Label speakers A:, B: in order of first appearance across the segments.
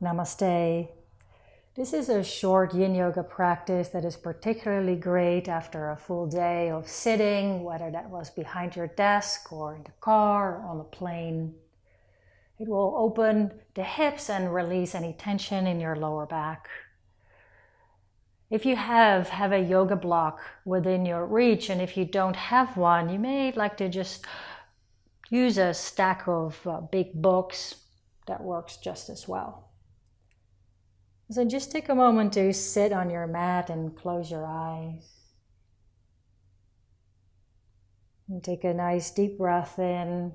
A: Namaste. This is a short Yin Yoga practice that is particularly great after a full day of sitting, whether that was behind your desk or in the car or on a plane. It will open the hips and release any tension in your lower back. If you have a yoga block within your reach, and if you don't have one, you may like to just use a stack of big books. That works just as well. So just take a moment to sit on your mat and close your eyes. And take a nice deep breath in.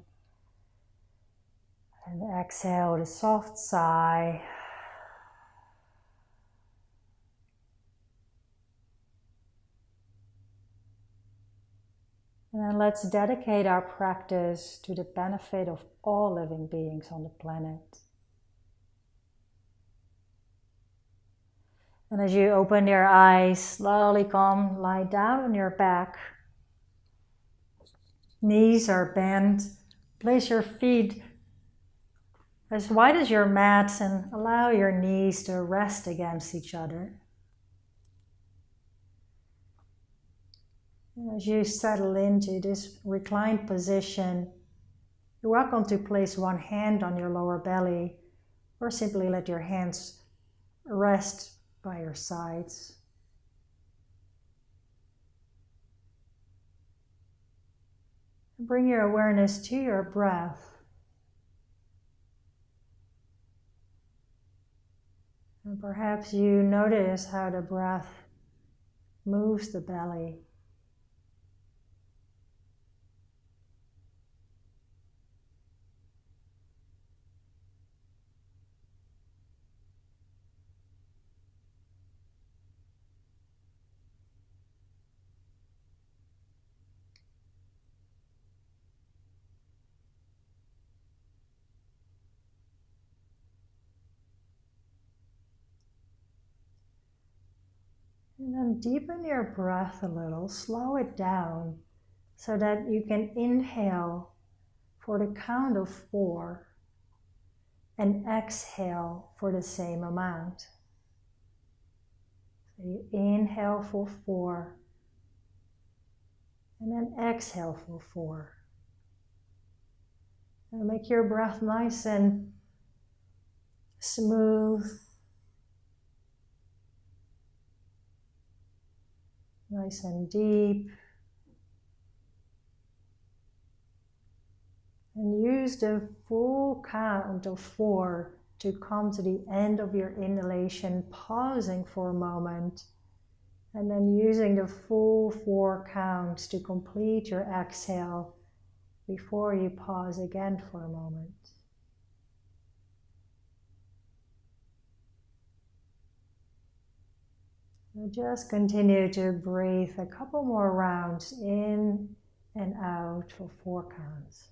A: And exhale with a soft sigh. And then let's dedicate our practice to the benefit of all living beings on the planet. And as you open your eyes, slowly come, lie down on your back. Knees are bent. Place your feet as wide as your mat and allow your knees to rest against each other. As you settle into this reclined position, you're welcome to place one hand on your lower belly or simply let your hands rest by your sides. Bring your awareness to your breath. And perhaps you notice how the breath moves the belly. And then deepen your breath a little, slow it down so that you can inhale for the count of 4 and exhale for the same amount. So you inhale for 4 and then exhale for 4. And make your breath nice and smooth. Nice and deep. And use the full count of 4 to come to the end of your inhalation, pausing for a moment, and then using the full 4 counts to complete your exhale before you pause again for a moment. Just continue to breathe a couple more rounds in and out for 4 counts.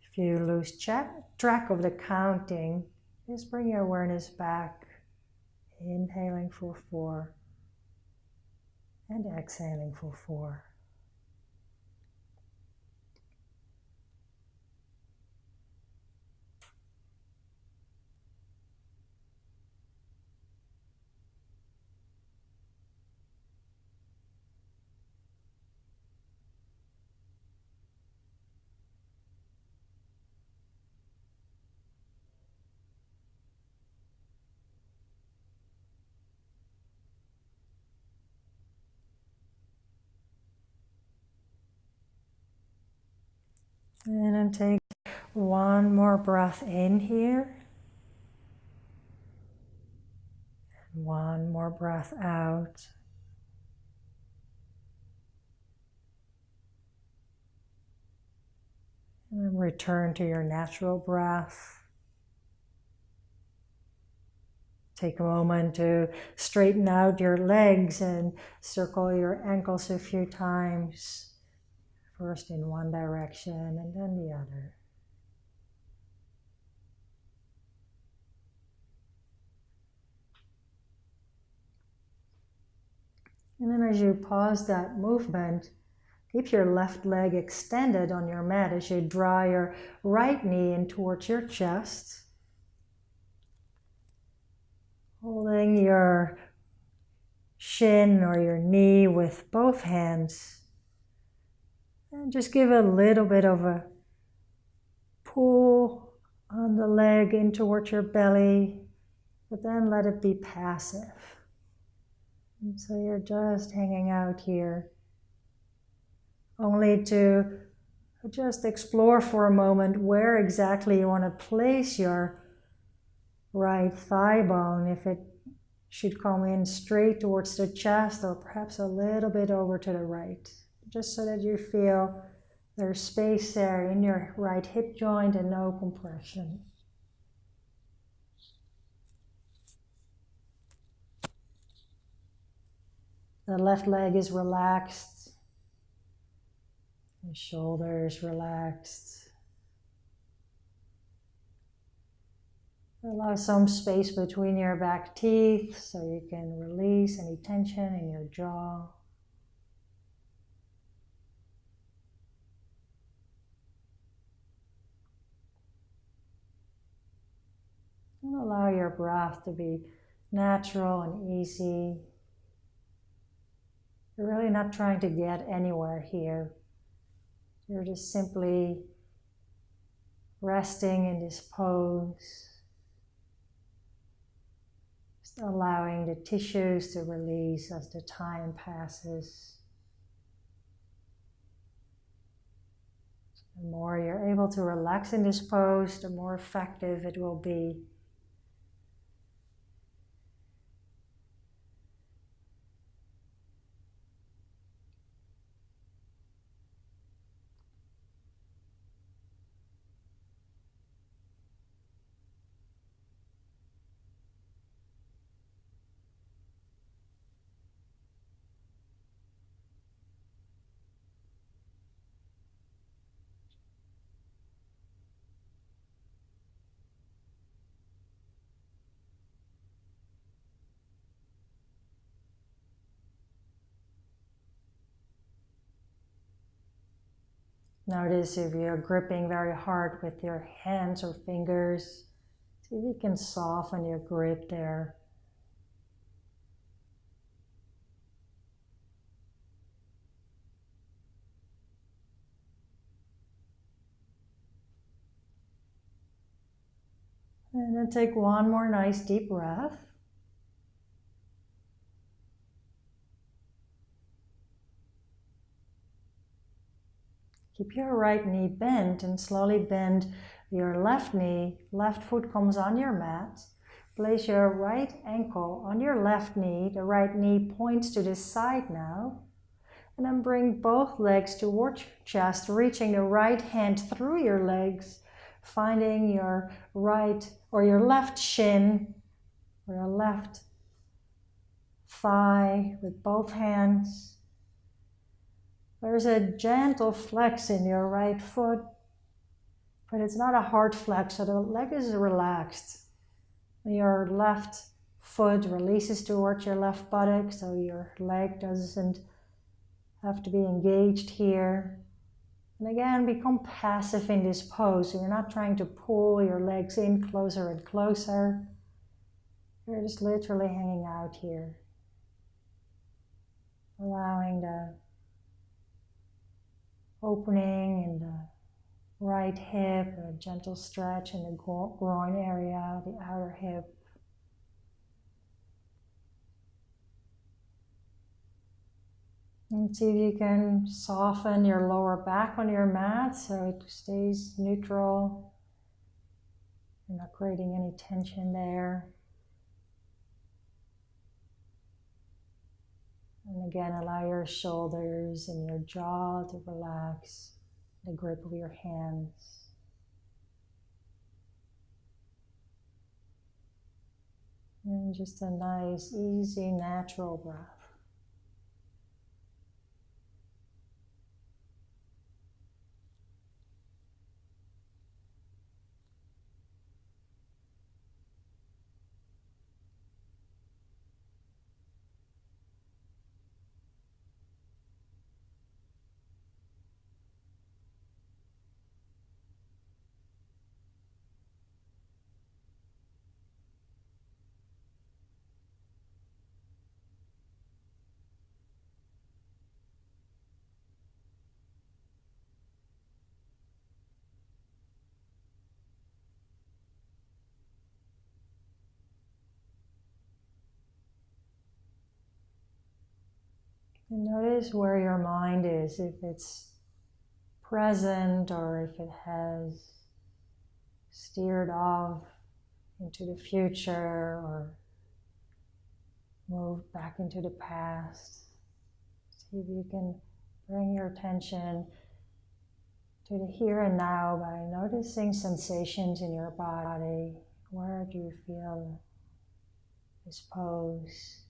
A: If you lose track of the counting, just bring your awareness back, inhaling for 4 and exhaling for 4. And then take one more breath in here. One more breath out. And then return to your natural breath. Take a moment to straighten out your legs and circle your ankles a few times. First in one direction and then the other. And then as you pause that movement, keep your left leg extended on your mat as you draw your right knee in towards your chest. Holding your shin or your knee with both hands. And just give a little bit of a pull on the leg in towards your belly, but then let it be passive. And so you're just hanging out here, only to just explore for a moment where exactly you want to place your right thigh bone, if it should come in straight towards the chest or perhaps a little bit over to the right, just so that you feel there's space there in your right hip joint and no compression. The left leg is relaxed, the shoulders relaxed. Allow some space between your back teeth so you can release any tension in your jaw. And allow your breath to be natural and easy. You're really not trying to get anywhere here. You're just simply resting in this pose. Just allowing the tissues to release as the time passes. The more you're able to relax in this pose, the more effective it will be. Notice if you're gripping very hard with your hands or fingers, see if you can soften your grip there. And then take one more nice deep breath. Keep your right knee bent and slowly bend your left knee. Left foot comes on your mat. Place your right ankle on your left knee. The right knee points to the side now. And then bring both legs towards your chest, reaching the right hand through your legs, finding your right or your left shin or your left thigh with both hands. There's a gentle flex in your right foot, but it's not a hard flex, so the leg is relaxed. Your left foot releases towards your left buttock, so your leg doesn't have to be engaged here. And again, become passive in this pose. So you're not trying to pull your legs in closer and closer. You're just literally hanging out here. Allowing the opening in the right hip, a gentle stretch in the groin area, the outer hip. And And see if you can soften your lower back on your mat so it stays neutral. You're not creating any tension there. And again, allow your shoulders and your jaw to relax, the grip of your hands. And just a nice, easy, natural breath. And notice where your mind is, if it's present or if it has steered off into the future or moved back into the past. See if you can bring your attention to the here and now by noticing sensations in your body. Where do you feel this pose?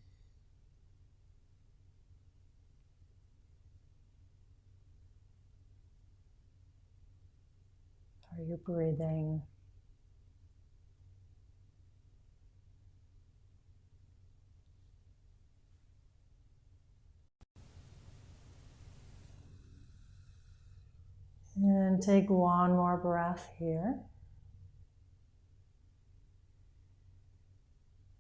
A: Are you breathing? And take one more breath here.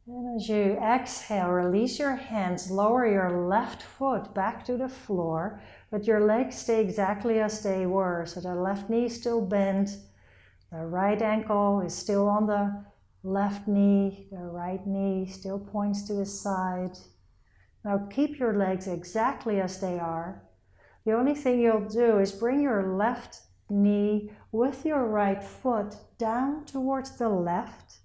A: And as you exhale, release your hands, lower your left foot back to the floor, but your legs stay exactly as they were. So the left knee is still bent, the right ankle is still on the left knee, the right knee still points to the side. Now keep your legs exactly as they are. The only thing you'll do is bring your left knee with your right foot down towards the left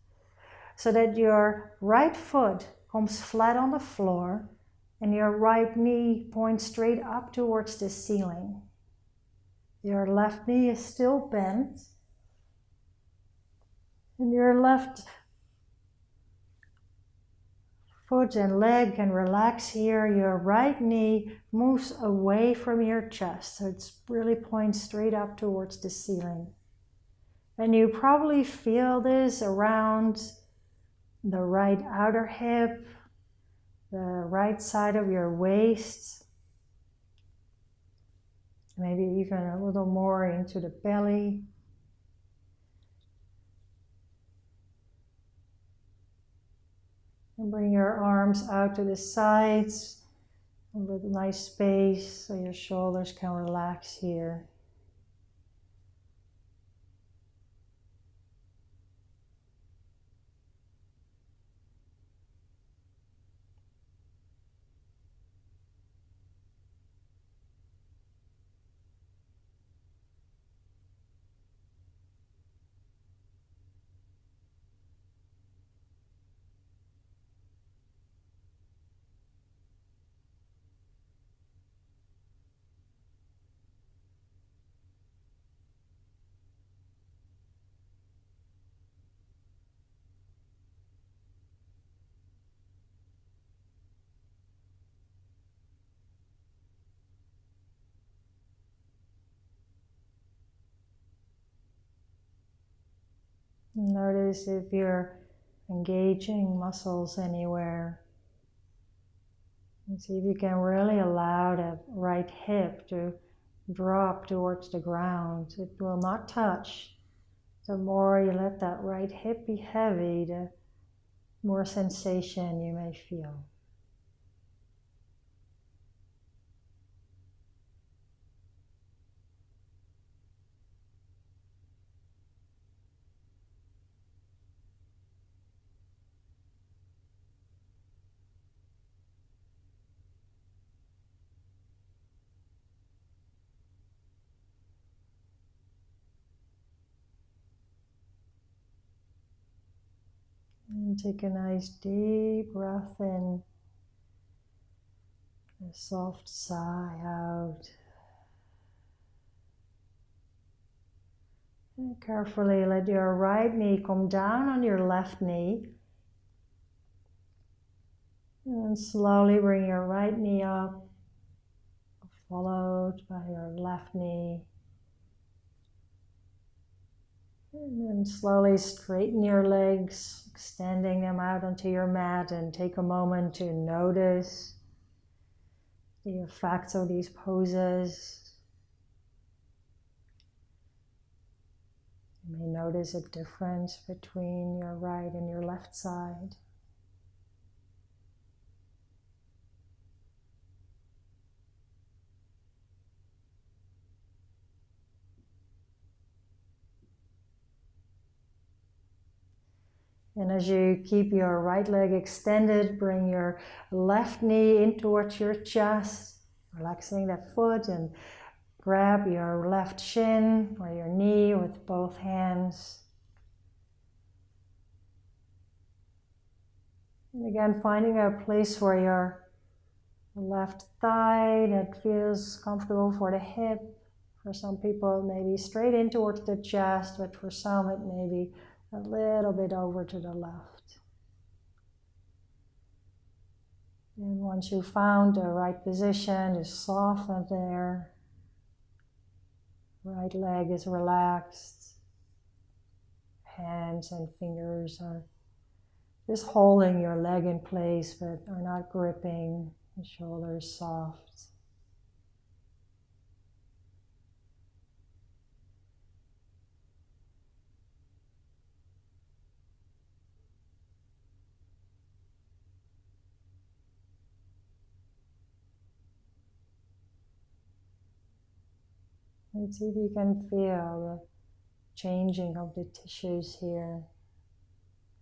A: so that your right foot comes flat on the floor and your right knee points straight up towards the ceiling. Your left knee is still bent and your left foot and leg can relax here. Your right knee moves away from your chest, so it really points straight up towards the ceiling. And you probably feel this around the right outer hip, the right side of your waist, maybe even a little more into the belly. And bring your arms out to the sides with a nice space so your shoulders can relax here. Notice if you're engaging muscles anywhere. And see if you can really allow that right hip to drop towards the ground. It will not touch. The more you let that right hip be heavy, the more sensation you may feel. And take a nice deep breath in, a soft sigh out. And carefully let your right knee come down on your left knee. And then slowly bring your right knee up, followed by your left knee. And then slowly straighten your legs, extending them out onto your mat, and take a moment to notice the effects of these poses. You may notice a difference between your right and your left side. And as you keep your right leg extended, bring your left knee in towards your chest, relaxing that foot, and grab your left shin or your knee with both hands. And again, finding a place for your left thigh that feels comfortable for the hip. For some people, maybe straight in towards the chest, but for some it may be a little bit over to the left. And once you've found the right position, just soften there. Right leg is relaxed. Hands and fingers are just holding your leg in place, but are not gripping. The shoulders soft. And see if you can feel the changing of the tissues here.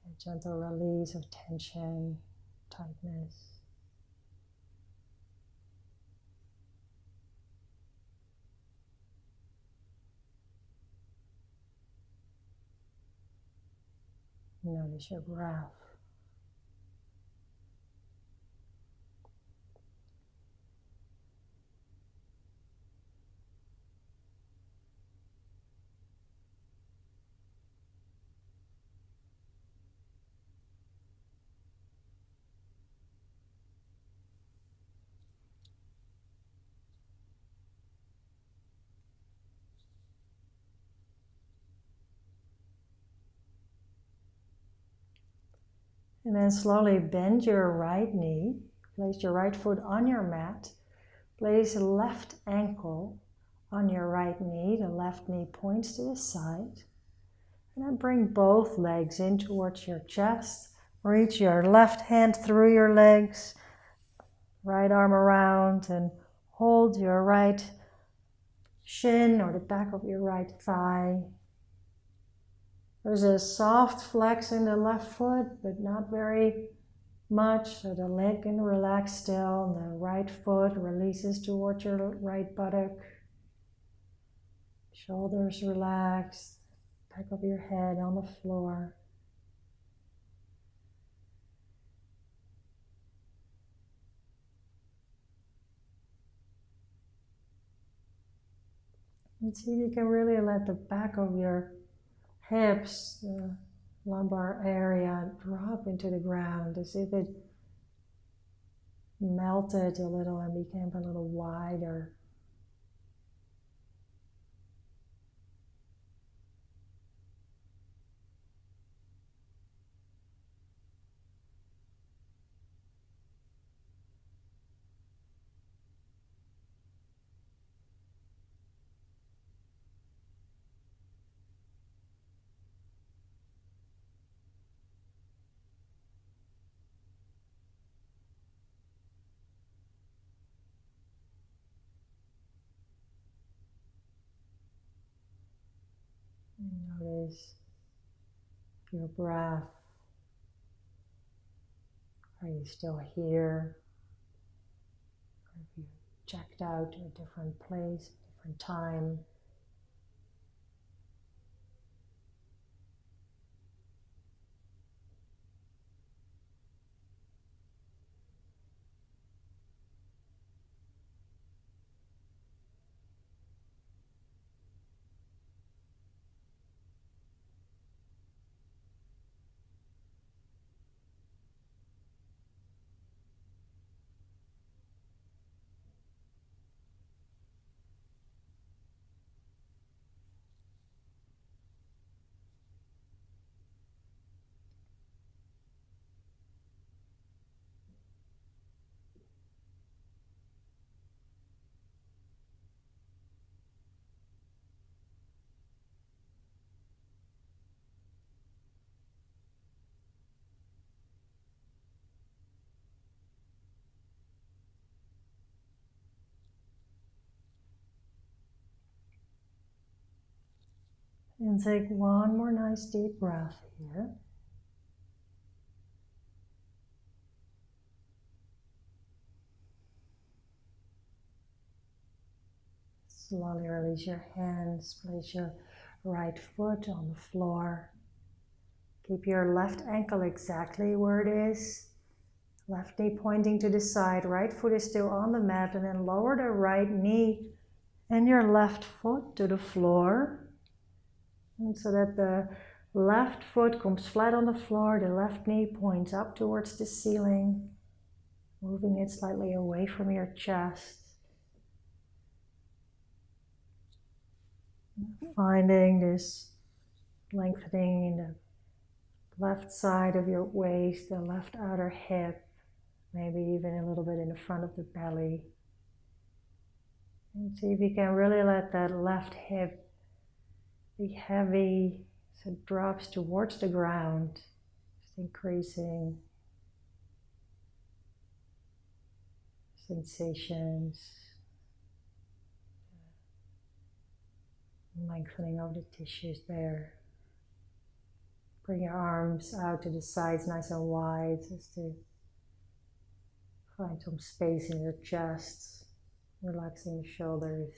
A: A gentle release of tension, tightness. Notice your breath. And then slowly bend your right knee, place your right foot on your mat, place the left ankle on your right knee, the left knee points to the side, and then bring both legs in towards your chest, reach your left hand through your legs, right arm around, and hold your right shin or the back of your right thigh. There's a soft flex in the left foot, but not very much, so the leg can relax still. The right foot releases towards your right buttock. Shoulders relaxed, back of your head on the floor. And see if you can really let the back of your hips, the lumbar area, drop into the ground as if it melted a little and became a little wider. Notice your breath. Are you still here? Or have you checked out to a different place, different time? And take one more nice deep breath here. Slowly release your hands, place your right foot on the floor. Keep your left ankle exactly where it is. Left knee pointing to the side, right foot is still on the mat, and then lower the right knee and your left foot to the floor. And so that the left foot comes flat on the floor, the left knee points up towards the ceiling, moving it slightly away from your chest. Finding this lengthening in the left side of your waist, the left outer hip, maybe even a little bit in the front of the belly. And see if you can really let that left hip be heavy so it drops towards the ground, just increasing sensations, lengthening of the tissues there. Bring your arms out to the sides nice and wide, just to find some space in your chest, relaxing the shoulders.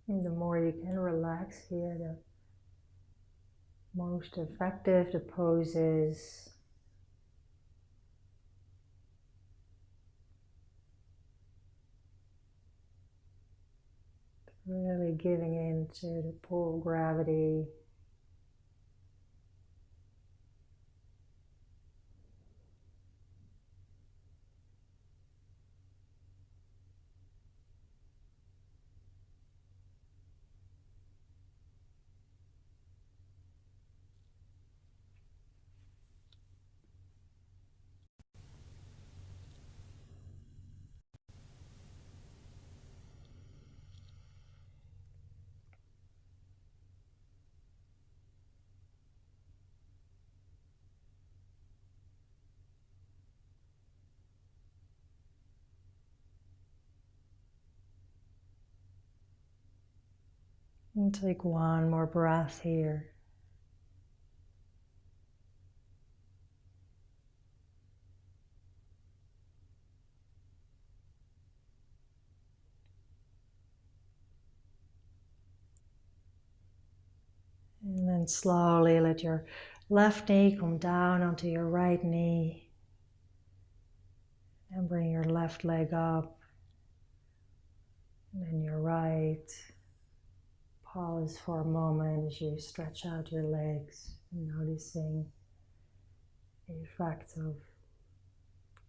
A: And the more you can relax here, the most effective the pose is. Really giving in to the pull of gravity. And take one more breath here. And then slowly let your left knee come down onto your right knee. And bring your left leg up. And then your right. Pause for a moment as you stretch out your legs, noticing the effects of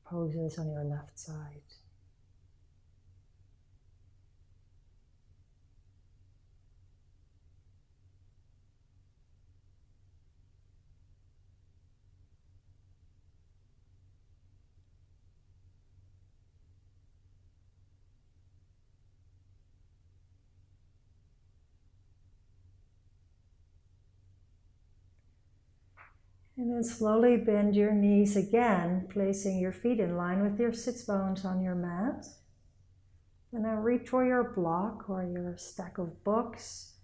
A: poses on your left side. And then slowly bend your knees again, placing your feet in line with your sits bones on your mat. And then reach for your block or your stack of books.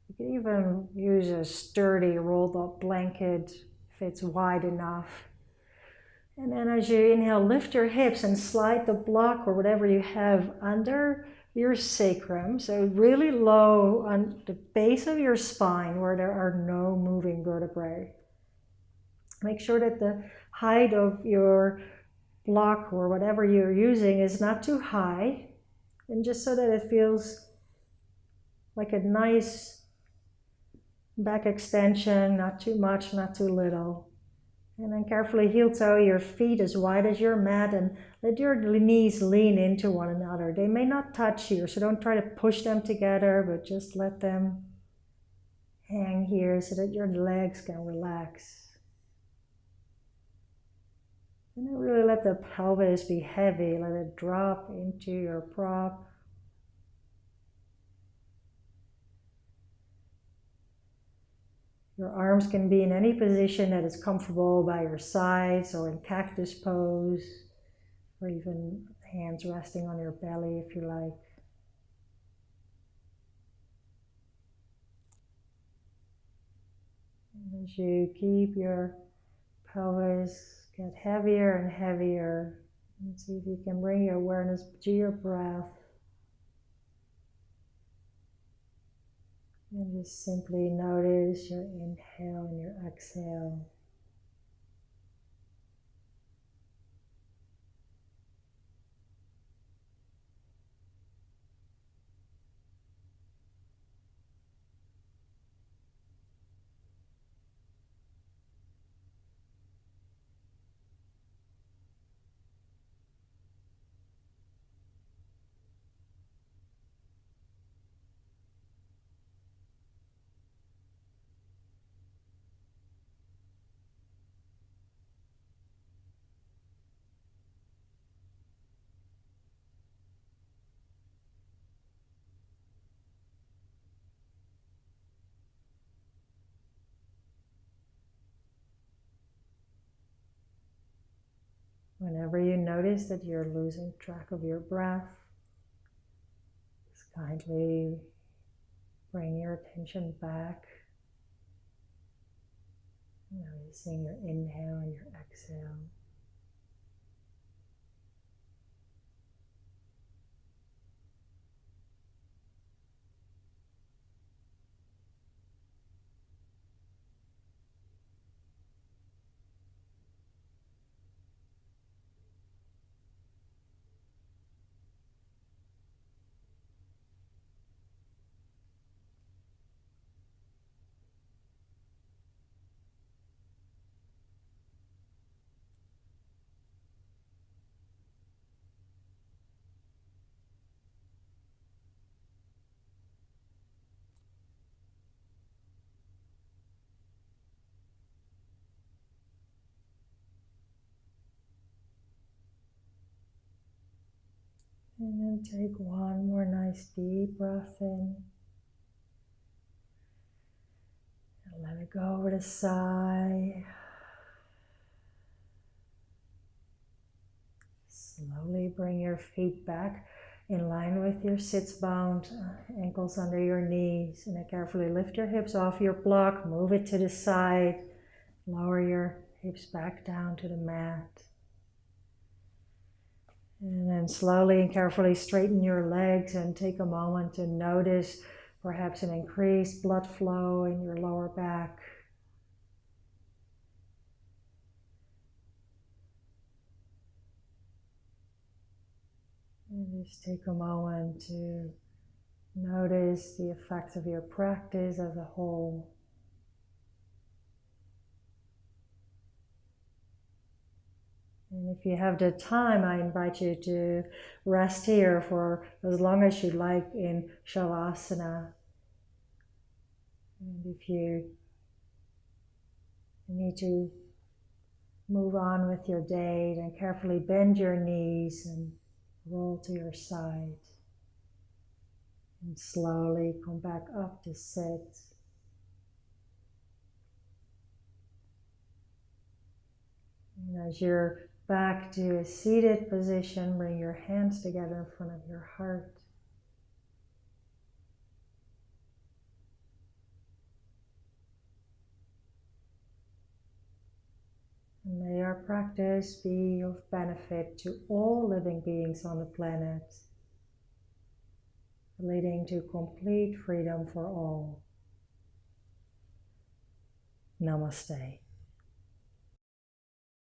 A: You can even use a sturdy rolled up blanket if it's wide enough. And then as you inhale, lift your hips and slide the block or whatever you have under your sacrum. So really low on the base of your spine where there are no moving vertebrae. Make sure that the height of your block or whatever you're using is not too high, and just so that it feels like a nice back extension, not too much, not too little. And then carefully heel toe your feet as wide as your mat and let your knees lean into one another. They may not touch here, so don't try to push them together, but just let them hang here so that your legs can relax. And then really let the pelvis be heavy, let it drop into your prop. Your arms can be in any position that is comfortable by your sides or in cactus pose, or even hands resting on your belly if you like. And as you keep your pelvis get heavier and heavier, and see if you can bring your awareness to your breath. And just simply notice your inhale and your exhale. Whenever you notice that you're losing track of your breath, just kindly bring your attention back, noticing your inhale and your exhale. And then take one more nice deep breath in. And let it go over the sigh. Slowly bring your feet back in line with your sits bound, ankles under your knees. And then carefully lift your hips off your block, move it to the side. Lower your hips back down to the mat. And then slowly and carefully straighten your legs and take a moment to notice perhaps an increased blood flow in your lower back. And just take a moment to notice the effects of your practice as a whole. And if you have the time, I invite you to rest here for as long as you like in Shavasana. And if you need to move on with your day, then carefully bend your knees and roll to your side. And slowly come back up to sit. And as you're back to a seated position, bring your hands together in front of your heart. And may our practice be of benefit to all living beings on the planet, leading to complete freedom for all. Namaste.